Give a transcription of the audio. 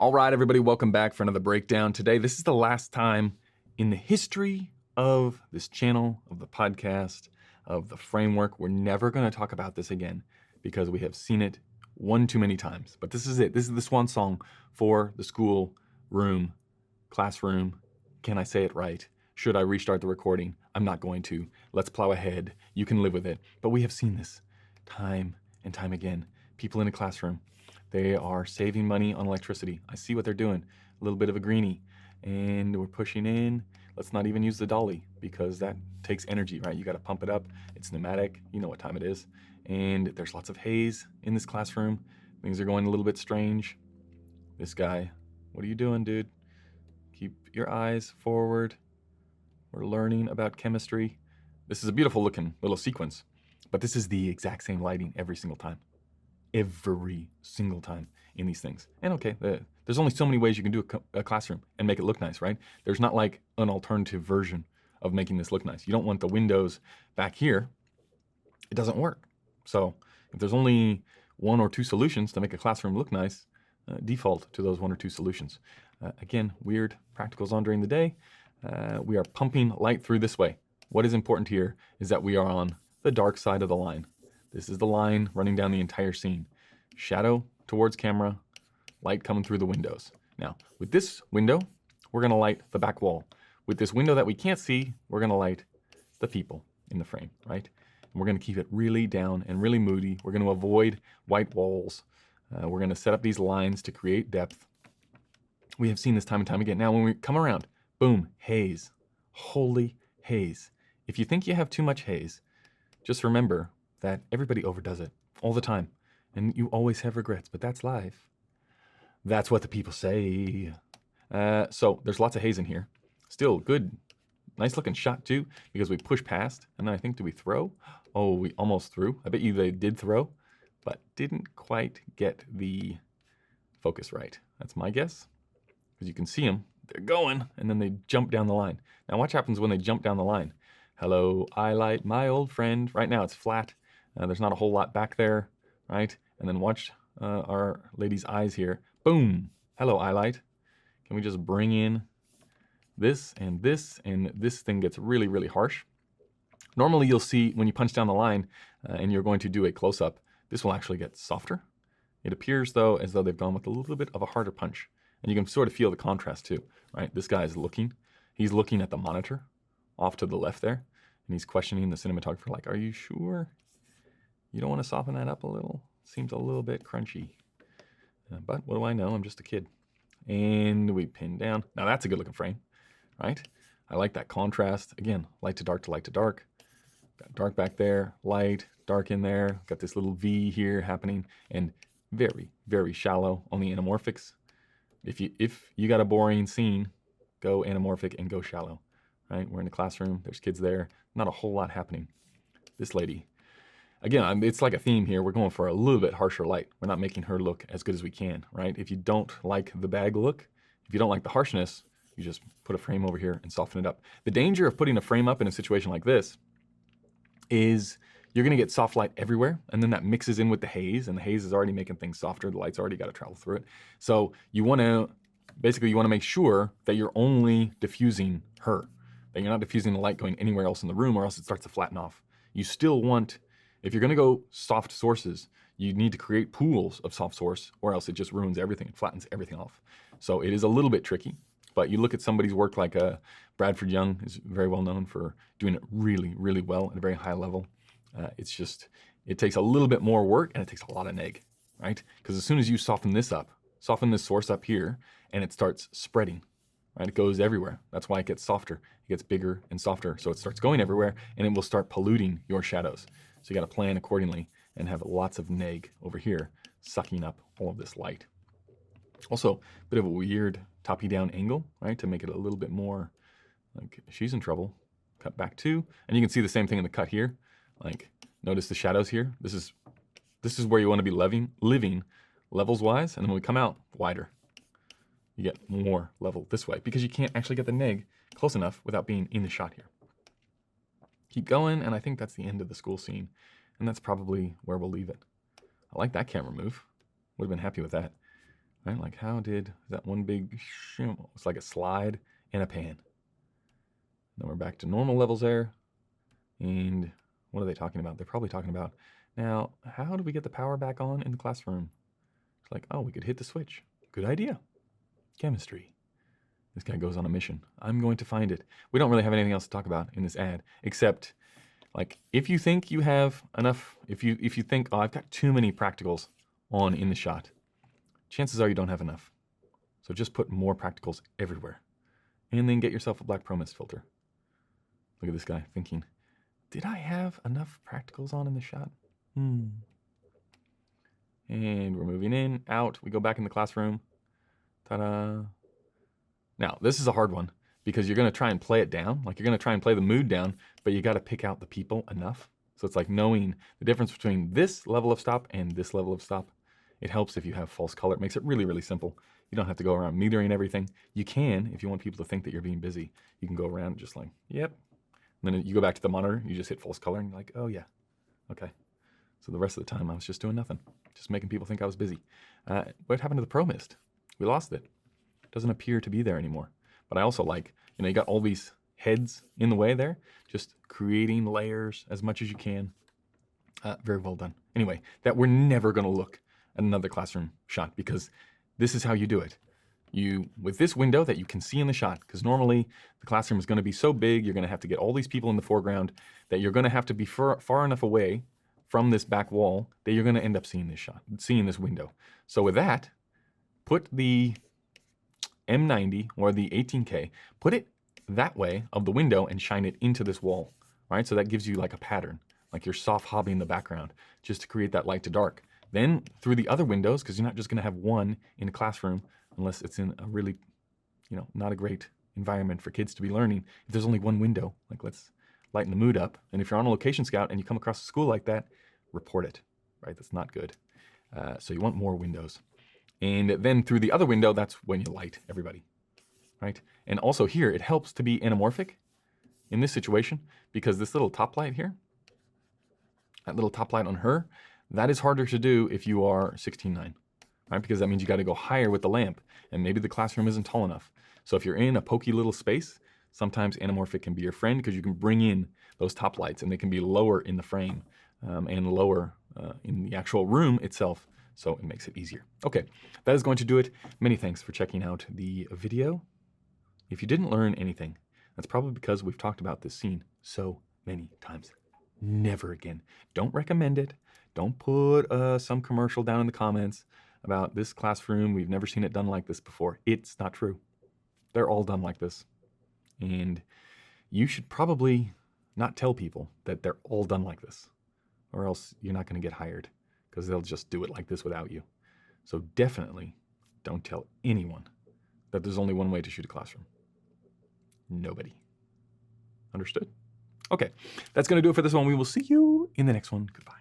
All right, everybody, welcome back for another breakdown. Today, this is the last time in the history of this channel, of the podcast, of the framework. We're never going to talk about this again because we have seen it one too many times. But this is it. This is the swan song for the school room, classroom. Can I say it right? Should I restart the recording? I'm not going to. Let's plow ahead. You can live with it. But we have seen this time and time again. People in a classroom, they are saving money on electricity. I see what they're doing. A little bit of a greenie. And we're pushing in. Let's not even use the dolly because that takes energy, right? You got to pump it up. It's pneumatic. You know what time it is. And there's lots of haze in this classroom. Things are going a little bit strange. This guy, what are you doing, dude? Keep your eyes forward. We're learning about chemistry. This is a beautiful looking little sequence, but this is the exact same lighting every single time. Every single time in these things. And okay, there's only so many ways you can do a classroom and make it look nice, right? There's not like an alternative version of making this look nice. You don't want the windows back here. It doesn't work. So if there's only one or two solutions to make a classroom look nice, default to those one or two solutions. Again, weird practicals on during the day. We are pumping light through this way. What is important here is that we are on the dark side of the line. This is the line running down the entire scene. Shadow towards camera, light coming through the windows. Now, with this window, we're gonna light the back wall. With this window that we can't see, we're gonna light the people in the frame, right? And we're gonna keep it really down and really moody. We're gonna avoid white walls. We're gonna set up these lines to create depth. We have seen this time and time again. Now, when we come around, boom, haze, holy haze. If you think you have too much haze, just remember that everybody overdoes it all the time. And you always have regrets, but that's life. That's what the people say. So there's lots of haze in here. Still good, nice looking shot too, because we push past. And then I think, do we throw? Oh, we almost threw. I bet you they did throw, but didn't quite get the focus right. That's my guess. Because you can see them, they're going, and then they jump down the line. Now watch what happens when they jump down the line. Hello, I light my old friend. Right now it's flat. There's not a whole lot back there, right? And then watch our lady's eyes here. Boom. Hello, eyelight. Can we just bring in this, and this thing gets really, really harsh. Normally you'll see when you punch down the line and you're going to do a close-up, this will actually get softer. It appears, though, as though they've gone with a little bit of a harder punch. And you can sort of feel the contrast, too, right? This guy is looking. He's looking at the monitor off to the left there, and he's questioning the cinematographer, like, are you sure? You don't want to soften that up a little? Seems a little bit crunchy. But what do I know? I'm just a kid. And we pin down. Now that's a good looking frame, right? I like that contrast. Again, light to dark to light to dark. Got dark back there, light, dark in there. Got this little V here happening, and very, very shallow on the anamorphics. If you got a boring scene, go anamorphic and go shallow, right? We're in a classroom. There's kids there. Not a whole lot happening. This lady, again, it's like a theme here. We're going for a little bit harsher light. We're not making her look as good as we can, right? If you don't like the bag look, if you don't like the harshness, you just put a frame over here and soften it up. The danger of putting a frame up in a situation like this is you're gonna get soft light everywhere, and then that mixes in with the haze, and the haze is already making things softer. The light's already gotta travel through it. So you wanna make sure that you're only diffusing her, that you're not diffusing the light going anywhere else in the room, or else it starts to flatten off. You still want, if you're gonna go soft sources, you need to create pools of soft source, or else it just ruins everything and flattens everything off. So it is a little bit tricky, but you look at somebody's work like Bradford Young is very well known for doing it really, really well at a very high level. It's just, it takes a little bit more work and it takes a lot of neg, right? Because as soon as you soften this up, soften this source up here, and it starts spreading, right? It goes everywhere. That's why it gets softer. It gets bigger and softer. So it starts going everywhere, and it will start polluting your shadows. So you got to plan accordingly and have lots of neg over here sucking up all of this light. Also, a bit of a weird toppy down angle, right? To make it a little bit more like she's in trouble. Cut back two, and you can see the same thing in the cut here. Like, notice the shadows here. This is where you want to be living levels wise, and then when we come out wider, you get more level this way because you can't actually get the neg close enough without being in the shot here. Keep going, and I think that's the end of the school scene, and that's probably where we'll leave it. I like that camera move. Would have been happy with that. right? Like how did that one big, it's like a slide and a pan. Then we're back to normal levels there. And what are they talking about? They're probably talking about, now, how do we get the power back on in the classroom? It's like, oh, we could hit the switch. Good idea. Chemistry. This guy goes on a mission. I'm going to find it. We don't really have anything else to talk about in this ad, except like if you think you have enough, if you think, oh, I've got too many practicals on in the shot, chances are you don't have enough. So just put more practicals everywhere. And then get yourself a black pro mist filter. Look at this guy thinking, did I have enough practicals on in the shot? And we're moving in, out. We go back in the classroom. Ta-da. Now, this is a hard one because you're going to try and play it down. Like you're going to try and play the mood down, but you got to pick out the people enough. So it's like knowing the difference between this level of stop and this level of stop. It helps if you have false color. It makes it really, really simple. You don't have to go around metering everything. You can, if you want people to think that you're being busy, you can go around just like, yep. And then you go back to the monitor, you just hit false color and you're like, oh yeah, okay. So the rest of the time I was just doing nothing, just making people think I was busy. What happened to the Pro Mist? We lost it. It doesn't appear to be there anymore. But I also like, you got all these heads in the way there, just creating layers as much as you can. Very well done. Anyway, that we're never gonna look at another classroom shot because this is how you do it. With this window that you can see in the shot, because normally the classroom is gonna be so big, you're gonna have to get all these people in the foreground that you're gonna have to be far enough away from this back wall that you're gonna end up seeing this window. So with that, put the M90 or the 18K, put it that way of the window and shine it into this wall, right? So that gives you like a pattern, like you're soft hobbing the background just to create that light to dark. Then through the other windows, because you're not just gonna have one in a classroom unless it's in a really, not a great environment for kids to be learning. If there's only one window, like let's lighten the mood up. And if you're on a location scout and you come across a school like that, report it, right? That's not good. So you want more windows. And then through the other window, that's when you light everybody, right? And also here, it helps to be anamorphic in this situation because this little top light here, that little top light on her, that is harder to do if you are 16:9, right? Because that means you got to go higher with the lamp and maybe the classroom isn't tall enough. So if you're in a pokey little space, sometimes anamorphic can be your friend because you can bring in those top lights and they can be lower in the frame and lower in the actual room itself. So it makes it easier. Okay, that is going to do it. Many thanks for checking out the video. If you didn't learn anything, that's probably because we've talked about this scene so many times. Never again. Don't recommend it. Don't put some commercial down in the comments about this classroom. We've never seen it done like this before. It's not true. They're all done like this. And you should probably not tell people that they're all done like this, or else you're not going to get hired because they'll just do it like this without you. So definitely don't tell anyone that there's only one way to shoot a classroom. Nobody. Understood? Okay, that's going to do it for this one. We will see you in the next one. Goodbye.